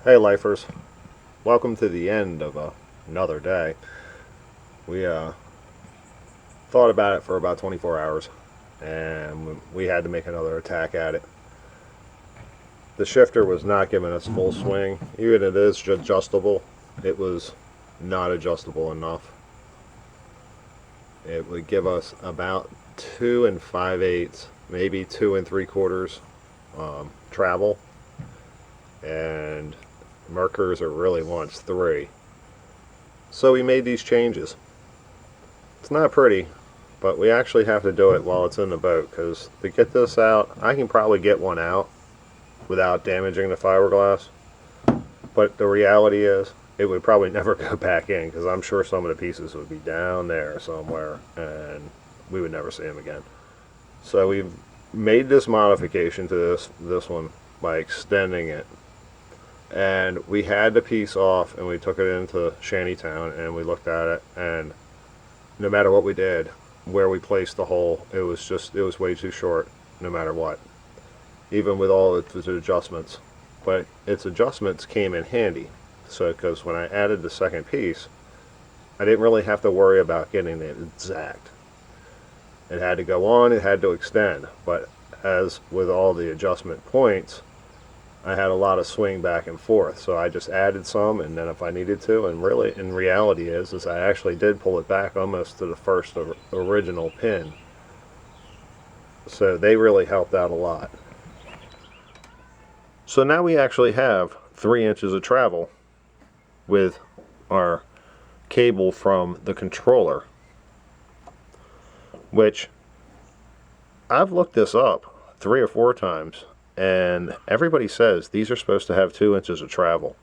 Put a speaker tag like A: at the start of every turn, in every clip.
A: Hey lifers, welcome to the end of another day. We thought about it for about 24 hours and we had to make another attack at it. The shifter was not giving us full swing. Even it is adjustable, it was not adjustable enough. It would give us about 2 5/8, maybe 2 3/4 travel, and Merkers are really wants 3. So we made these changes. It's not pretty, but we actually have to do it while it's in the boat, because to get this out, I can probably get one out without damaging the fiberglass. But the reality is, it would probably never go back in, because I'm sure some of the pieces would be down there somewhere, and we would never see them again. So we've made this modification to this one by extending it. And we had the piece off, and we took it into Shantytown, and we looked at it, and no matter what we did, where we placed the hole, it was way too short, no matter what, even with all its adjustments. But its adjustments came in handy, so because when I added the second piece, I didn't really have to worry about getting it exact. It had to go on, it had to extend, but as with all the adjustment points, I had a lot of swing back and forth, so I just added some, and then if I needed to, and really, in reality is I actually did pull it back almost to the first original pin. So they really helped out a lot. So now we actually have 3 inches of travel with our cable from the controller, which I've looked this up 3 or 4 times, and everybody says these are supposed to have 2 inches of travel.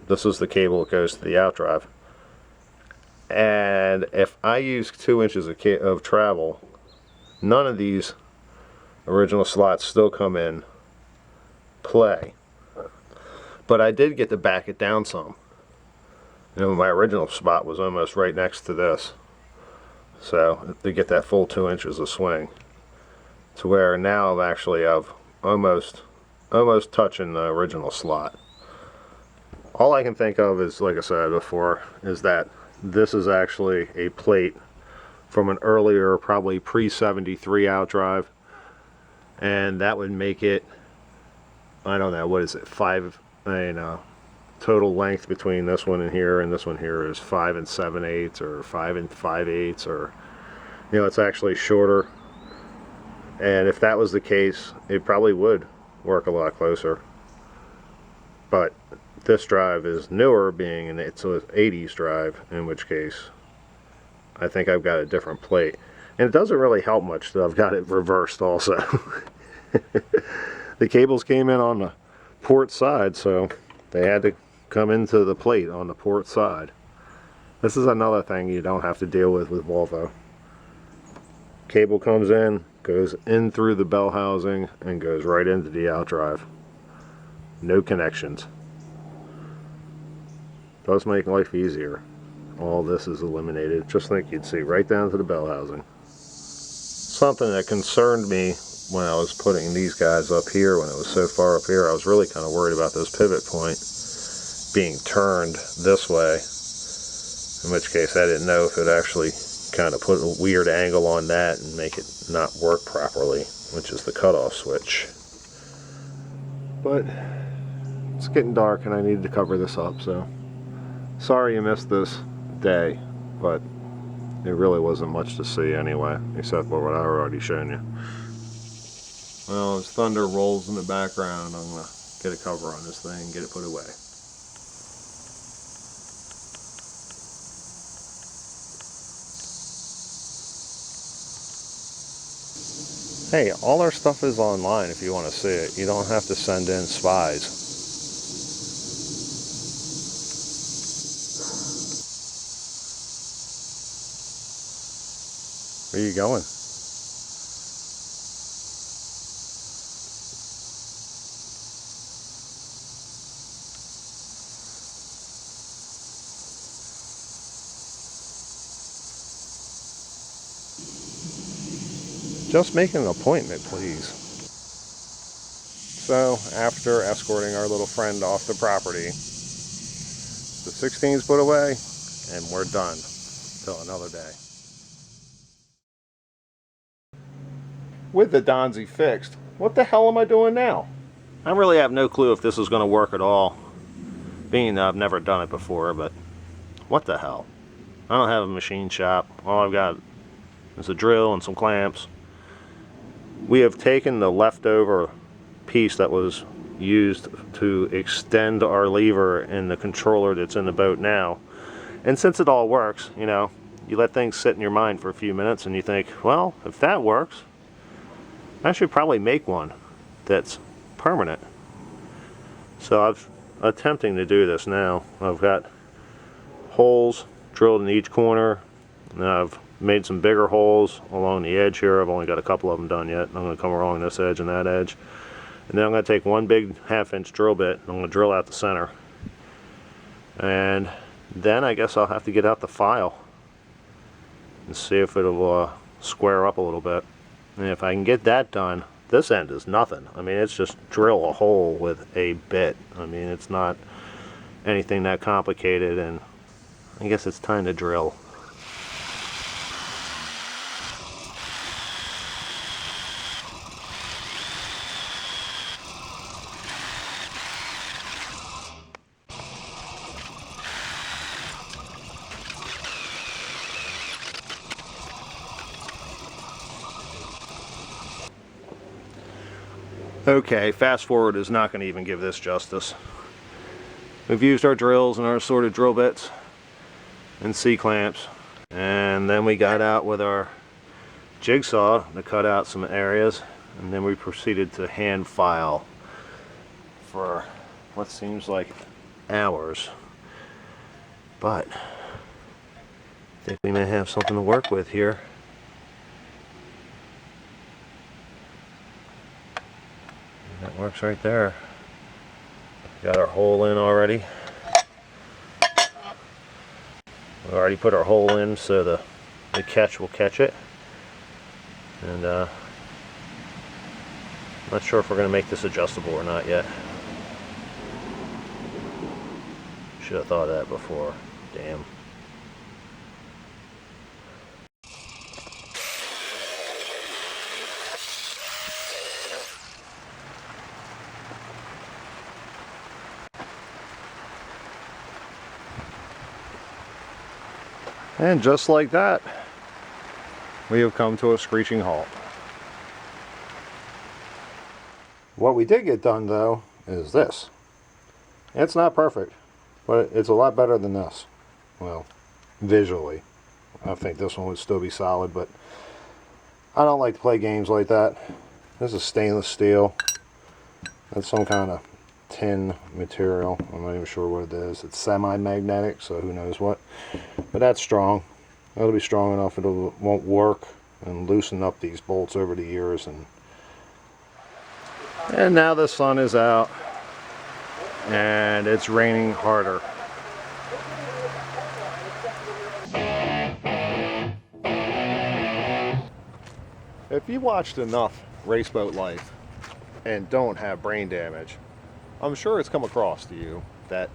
A: This is the cable that goes to the outdrive, and if I use 2 inches of travel, none of these original slots still come in play. But I did get to back it down some. My original spot was almost right next to this, so to get that full 2 inches of swing, to where now I've almost touching the original slot. All I can think of is, like I said before, is that this is actually a plate from an earlier, probably pre-73 outdrive, and that would make it, I don't know, what is it, total length between this one and this one here is 5 7/8 or 5 5/8, or it's actually shorter. And if that was the case, it probably would work a lot closer. But this drive is newer, being it's an 80s drive, in which case I think I've got a different plate. And it doesn't really help much that I've got it reversed also. The cables came in on the port side, so they had to come into the plate on the port side. This is another thing you don't have to deal with Volvo. Cable comes in, goes in through the bell housing, and goes right into the outdrive. No connections. Does make life easier. All this is eliminated. Just think you'd see right down to the bell housing. Something that concerned me when I was putting these guys up here, when it was so far up here, I was really kind of worried about this pivot point being turned this way, in which case I didn't know if it actually kind of put a weird angle on that and make it not work properly, which is the cutoff switch. But it's getting dark and I needed to cover this up, so sorry you missed this day, but it really wasn't much to see anyway, except for what I already shown you. Well, as thunder rolls in the background, I'm going to get a cover on this thing and get it put away. Hey, all our stuff is online if you want to see it. You don't have to send in spies. Where are you going? Just make an appointment, please. So after escorting our little friend off the property, the 16's put away and we're done till another day. With the Donzi fixed, what the hell am I doing now? I really have no clue if this is going to work at all, being that I've never done it before, but what the hell? I don't have a machine shop. All I've got is a drill and some clamps. We have taken the leftover piece that was used to extend our lever in the controller that's in the boat now, and since it all works, you know, you let things sit in your mind for a few minutes and you think, well, if that works, I should probably make one that's permanent. So I'm attempting to do this now. I've got holes drilled in each corner, and I've made some bigger holes along the edge here. I've only got a couple of them done yet. I'm going to come along this edge and that edge, and then I'm going to take one big 1/2-inch drill bit and I'm going to drill out the center, and then I guess I'll have to get out the file and see if it'll square up a little bit. And if I can get that done, this end is nothing. I mean, it's just drill a hole with a bit. I mean, it's not anything that complicated, and I guess it's time to drill. Okay, fast forward is not going to even give this justice. We've used our drills and our assorted drill bits and C-clamps, and then we got out with our jigsaw to cut out some areas, and then we proceeded to hand file for what seems like hours. But I think we may have something to work with here. That works right there. Got our hole in already. We already put our hole in so the catch will catch it. And not sure if we're going to make this adjustable or not yet. Should have thought of that before. Damn. And just like that, we have come to a screeching halt. What we did get done, though, is this. It's not perfect, but it's a lot better than this. Well, visually. I think this one would still be solid, but I don't like to play games like that. This is stainless steel. That's some kind of tin material. I'm not even sure what it is. It's semi-magnetic, so who knows what. But that's strong. That'll be strong enough it won't work and loosen up these bolts over the years. And now the sun is out and it's raining harder. If you watched enough Race Boat Life and don't have brain damage, I'm sure it's come across to you that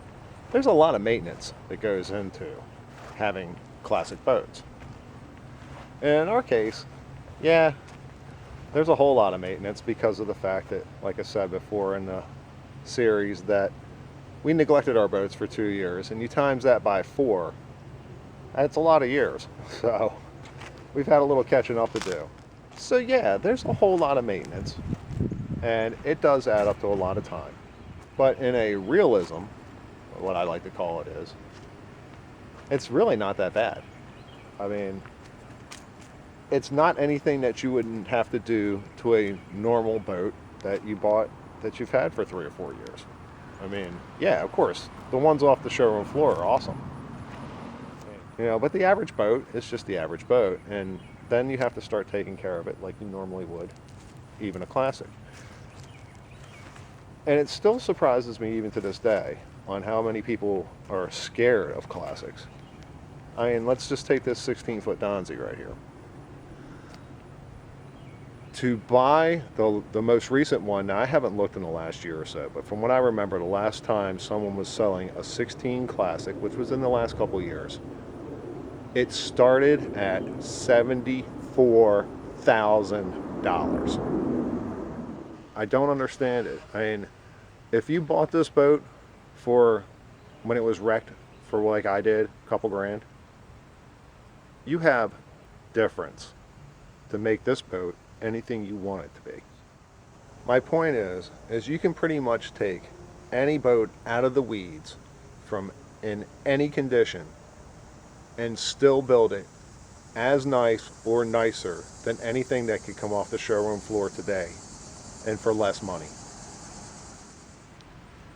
A: there's a lot of maintenance that goes into having classic boats. In our case, yeah, there's a whole lot of maintenance because of the fact that, like I said before in the series, that we neglected our boats for 2 years, and you times that by 4, that's a lot of years. So we've had a little catching up to do. So yeah, there's a whole lot of maintenance, and it does add up to a lot of time. But in a realism, what I like to call it is, it's really not that bad. I mean, it's not anything that you wouldn't have to do to a normal boat that you bought that you've had for 3 or 4 years. I mean, yeah, of course, the ones off the showroom floor are awesome. You know, but the average boat is just the average boat, and then you have to start taking care of it like you normally would, even a classic. And it still surprises me even to this day on how many people are scared of classics. I mean, let's just take this 16-foot Donzi right here. to buy the most recent one, now I haven't looked in the last year or so, but from what I remember, the last time someone was selling a 16 Classic, which was in the last couple years, it started at $74,000. I don't understand it. I mean, if you bought this boat for when it was wrecked for like I did, a couple grand, you have difference to make this boat anything you want it to be. My point is you can pretty much take any boat out of the weeds from in any condition and still build it as nice or nicer than anything that could come off the showroom floor today, and for less money.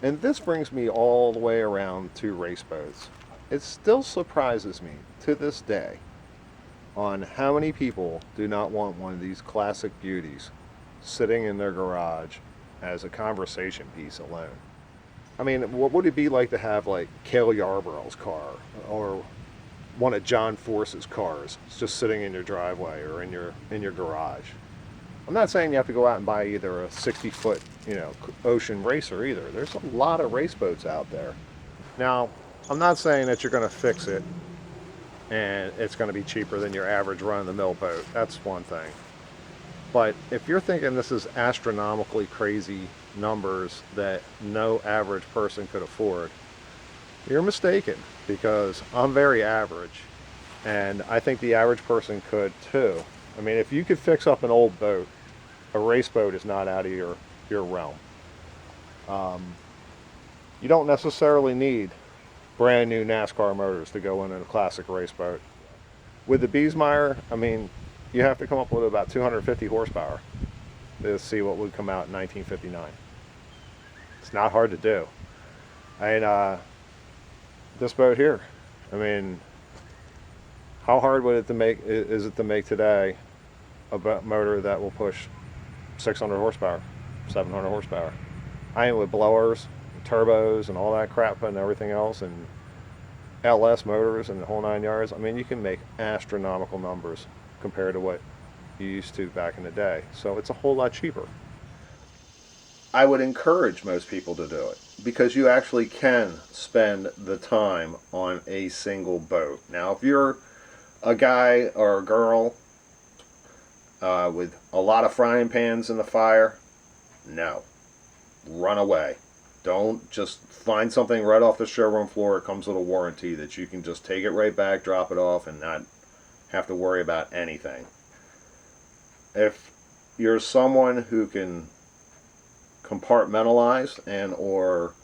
A: And this brings me all the way around to race boats. It still surprises me to this day on how many people do not want one of these classic beauties sitting in their garage as a conversation piece alone. I mean, what would it be like to have like Cale Yarborough's car or one of John Force's cars just sitting in your driveway or in your garage? I'm not saying you have to go out and buy either a 60-foot, ocean racer either. There's a lot of race boats out there. Now, I'm not saying that you're going to fix it and it's going to be cheaper than your average run-of-the-mill boat. That's one thing. But if you're thinking this is astronomically crazy numbers that no average person could afford, you're mistaken, because I'm very average, and I think the average person could too. I mean, if you could fix up an old boat, a race boat is not out of your realm. You don't necessarily need brand new NASCAR motors to go in a classic race boat. With the Biesmeyer, I mean, you have to come up with about 250 horsepower to see what would come out in 1959. It's not hard to do. And this boat here, I mean, how hard would it is it to make today a motor that will push 600 horsepower, 700 horsepower? I mean, with blowers, turbos, and all that crap and everything else, and LS motors and the whole 9 yards. I mean, you can make astronomical numbers compared to what you used to back in the day. So it's a whole lot cheaper. I would encourage most people to do it, because you actually can spend the time on a single boat. Now, if you're a guy or a girl with a lot of frying pans in the fire, no. Run away. Don't just find something right off the showroom floor. It comes with a warranty that you can just take it right back, drop it off, and not have to worry about anything. If you're someone who can compartmentalize, and or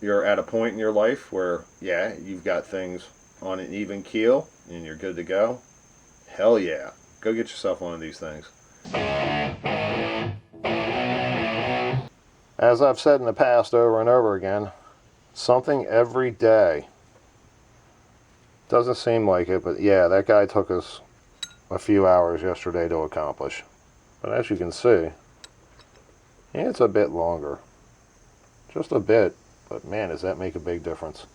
A: you're at a point in your life where, yeah, you've got things on an even keel and you're good to go, hell yeah, go get yourself one of these things. As I've said in the past over and over again, something every day. Doesn't seem like it, but yeah, that guy took us a few hours yesterday to accomplish. But as you can see, yeah, it's a bit longer. Just a bit, but man, does that make a big difference.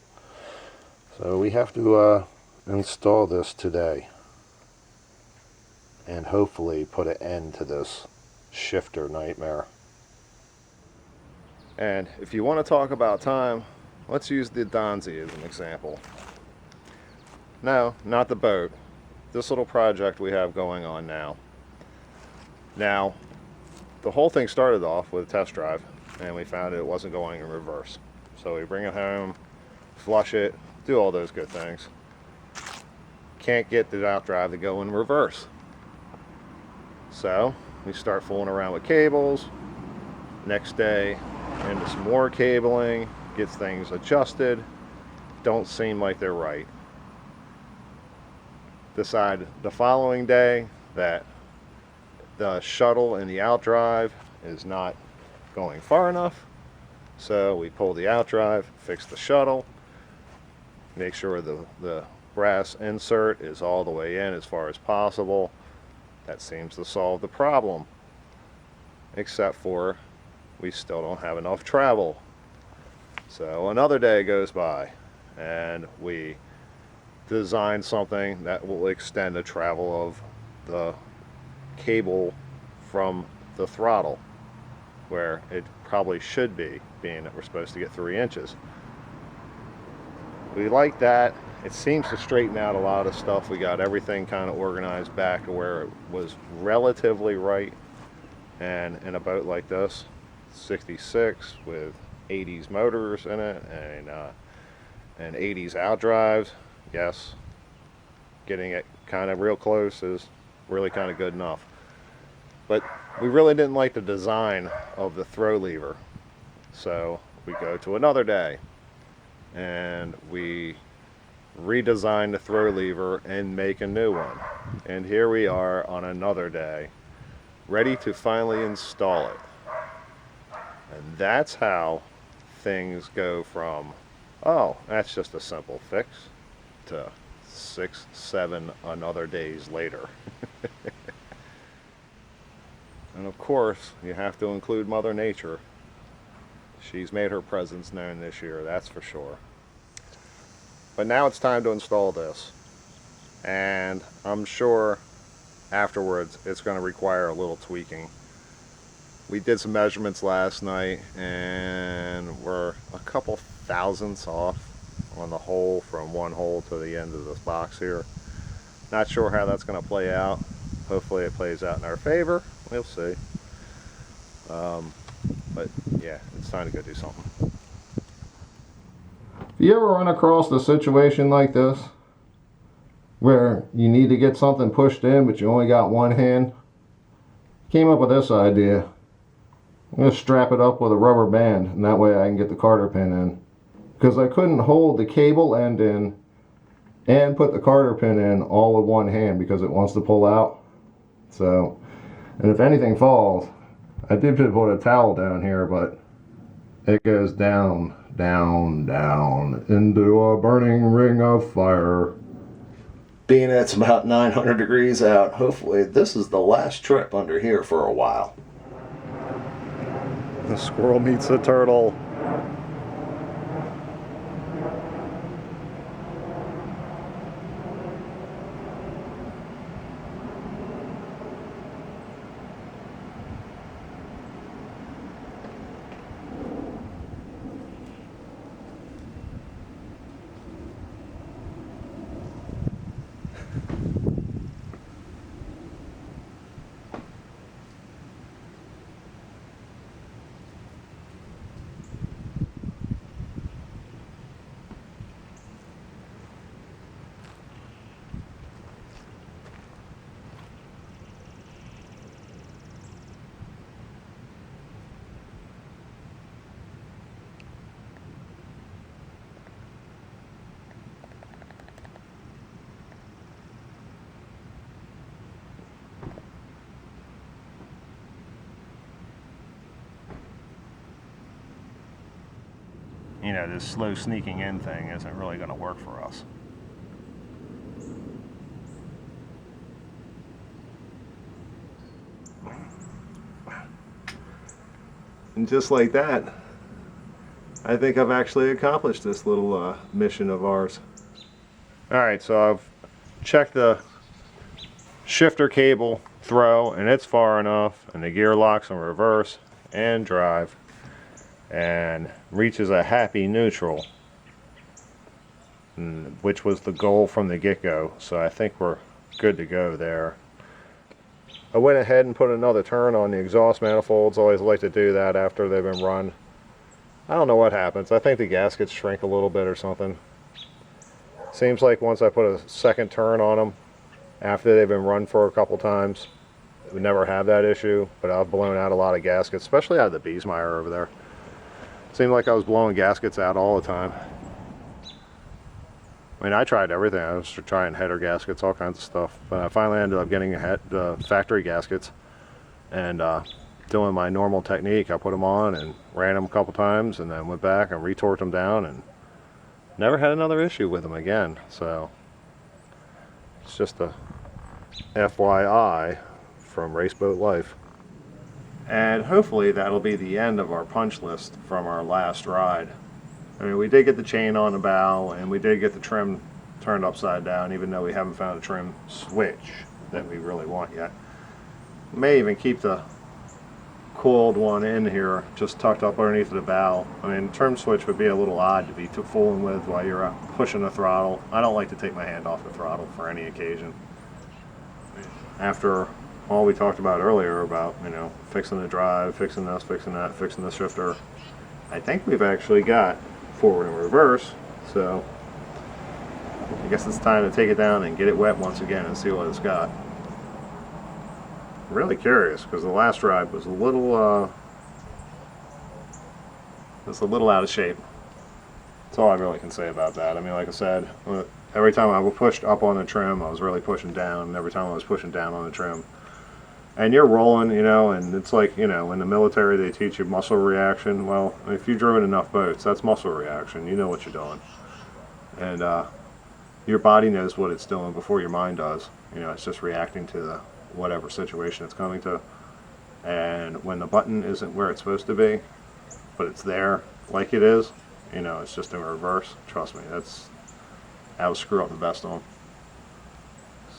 A: So we have to install this today and hopefully put an end to this shifter nightmare. And if you want to talk about time, let's use the Donzi as an example. No, not the boat. This little project we have going on now. Now, the whole thing started off with a test drive, and we found it wasn't going in reverse. So we bring it home, flush it, do all those good things. Can't get the outdrive to go in reverse. So we start fooling around with cables. Next day, into some more cabling, gets things adjusted. Don't seem like they're right. Decide the following day that the shuttle in the outdrive is not going far enough. So we pull the outdrive, fix the shuttle, make sure the brass insert is all the way in as far as possible. That seems to solve the problem, except for we still don't have enough travel. So another day goes by and we design something that will extend the travel of the cable from the throttle, where it probably should be, being that we're supposed to get 3 inches. We like that. It seems to straighten out a lot of stuff. We got everything kind of organized back to where it was relatively right. And in a boat like this, 66 with 80s motors in it and 80s outdrives, yes, getting it kind of real close is really kind of good enough. But we really didn't like the design of the throw lever, so we go to another day and we redesign the throw lever and make a new one. And here we are on another day, ready to finally install it. And that's how things go from, oh, that's just a simple fix, to 6, 7 another days later. And of course, you have to include Mother Nature. She's made her presence known this year, that's for sure. But now it's time to install this. And I'm sure afterwards it's going to require a little tweaking. We did some measurements last night and we're a couple thousandths off on the hole from one hole to the end of this box here. Not sure how that's going to play out. Hopefully it plays out in our favor. We'll see. But yeah, it's time to go do something. If you ever run across a situation like this, where you need to get something pushed in but you only got one hand, came up with this idea. I'm going to strap it up with a rubber band, and that way I can get the carter pin in. Because I couldn't hold the cable end in and put the carter pin in all with one hand because it wants to pull out. So, and if anything falls, I did put a towel down here, but it goes down, down, down into a burning ring of fire. Being it's about 900 degrees out, hopefully this is the last trip under here for a while. The squirrel meets the turtle. You know, this slow sneaking in thing isn't really going to work for us. And just like that, I think I've actually accomplished this little mission of ours. Alright, so I've checked the shifter cable throw, and it's far enough, and the gear locks in reverse and drive, and reaches a happy neutral, which was the goal from the get-go, so I think we're good to go there. I went ahead and put another turn on the exhaust manifolds. I always like to do that after they've been run. I don't know what happens. I think the gaskets shrink a little bit or something. Seems like once I put a second turn on them after they've been run for a couple times, we never have that issue, but I've blown out a lot of gaskets, especially out of the Beesmeyer over there. Seemed like I was blowing gaskets out all the time. I mean, I tried everything. I was trying header gaskets, all kinds of stuff. But I finally ended up getting factory gaskets and doing my normal technique. I put them on and ran them a couple times and then went back and retorqued them down and never had another issue with them again. So it's just a FYI from Race Boat Life. And hopefully that'll be the end of our punch list from our last ride. I mean, we did get the chain on the bow and we did get the trim turned upside down, even though we haven't found a trim switch that we really want yet. May even keep the coiled one in here, just tucked up underneath the bow. I mean, turn switch would be a little odd to be fooling with while you're pushing the throttle. I don't like to take my hand off the throttle for any occasion. After all we talked about earlier about, you know, fixing the drive, fixing this, fixing that, fixing the shifter, I think we've actually got forward and reverse, so I guess it's time to take it down and get it wet once again and see what it's got. Really curious because the last ride was a little out of shape. That's all I really can say about that. I mean, like I said, every time I pushed up on the trim, I was really pushing down, and every time I was pushing down on the trim, and you're rolling, you know, and it's like, you know, in the military they teach you muscle reaction. Well, if you've driven enough boats, that's muscle reaction. You know what you're doing, and your body knows what it's doing before your mind does. You know, it's just reacting to the whatever situation it's coming to. And when the button isn't where it's supposed to be, but it's there like it is, you know, it's just in reverse. Trust me, that would screw up the best on.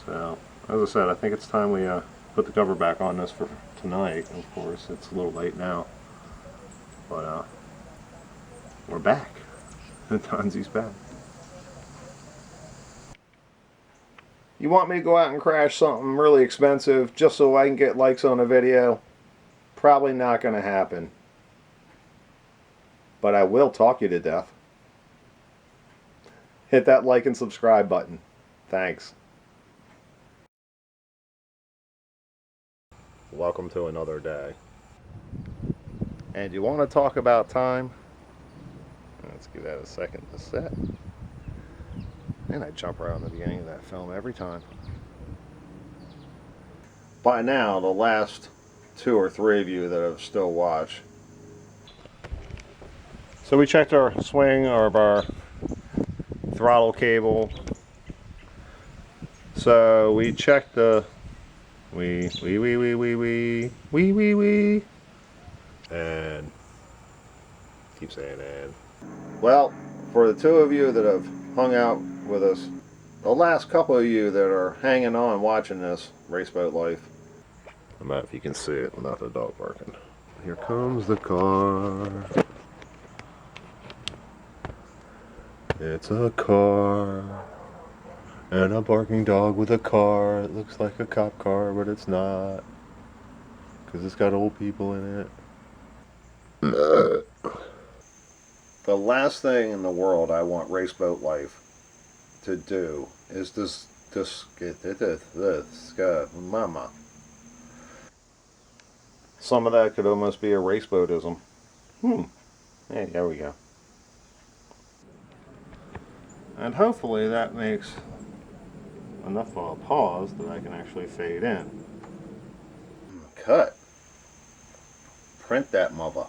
A: So, as I said, I think it's time we put the cover back on this for tonight. Of course, it's a little late now, but we're back. Tonzi's back. You want me to go out and crash something really expensive just so I can get likes on a video? Probably not going to happen. But I will talk you to death. Hit that like and subscribe button. Thanks. Welcome to another day. And you want to talk about time? Let's give that a second to set. And I jump right on the beginning of that film every time. By now, the last 2 or 3 of you that have still watched. So we checked our swing of our throttle cable. So we checked the wee, and keep saying and. Well, for the 2 of you that have hung out with us, the last couple of you that are hanging on watching this Race Boat Life, I don't know if you can see it without the dog barking. Here comes the car. It's a car. And a barking dog with a car. It looks like a cop car, but it's not. Because it's got old people in it. The last thing in the world I want Race Boat Life to do is this mama. Some of that could almost be a race boatism. Hey, there we go. And hopefully that makes enough of a pause that I can actually fade in. Cut. Print that mother.